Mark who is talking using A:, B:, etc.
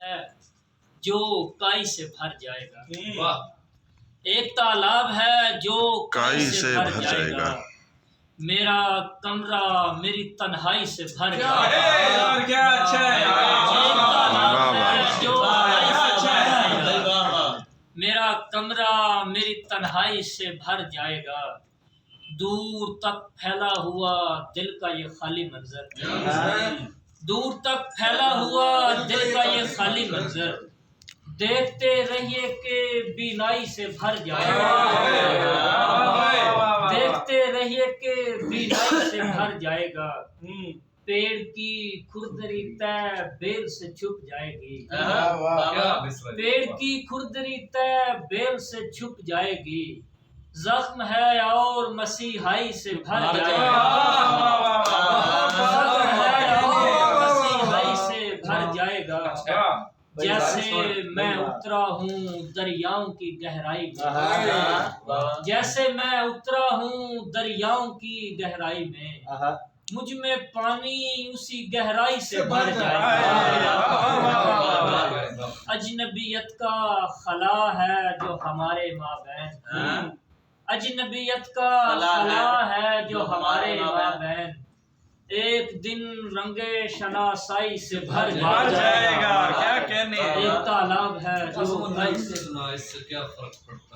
A: ہے جو کائی سے بھر جائے گا، ایک تالاب ہے جو کائی سے بھر جائے گا، میرا کمرہ میری تنہائی سے بھر جائے گا، ایک تالاب ہے جو کائی سے بھر جائے گا، میرا کمرہ میری تنہائی سے بھر جائے گا، دور تک پھیلا ہوا دل کا یہ خالی منظر، دور تک پھیلا ہوا دل کا یہ خالی منظر، دیکھتے رہیے کہ بینائی سے بھر جائے گا، دیکھتے رہیے کہ بینائی سے بھر جائے گا، پیڑ کی کھردری طے بیل سے چھپ جائے گی، پیڑ کی کھردری طے بیل سے چھپ جائے گی، زخم ہے اور مسیحائی سے بھر جائے گا، زخم ہے اور مسیحائی سے بھر جائے گا، جیسے میں اترا ہوں دریاؤں کی گہرائی میں، جیسے میں اترا ہوں دریاؤں کی گہرائی میں، مجھ میں پانی اسی گہرائی سے بھر جائے گا، اجنبیت کا خلا ہے جو ہمارے مابین، اجنبیت کا خلا ہے جو ہمارے مابین، ایک دن رنگے شناسائی سے بھر جائے گا،
B: کیا کہنے
A: ایک تالاب ہے جو
B: اس سے کیا فرق پڑتا ہے؟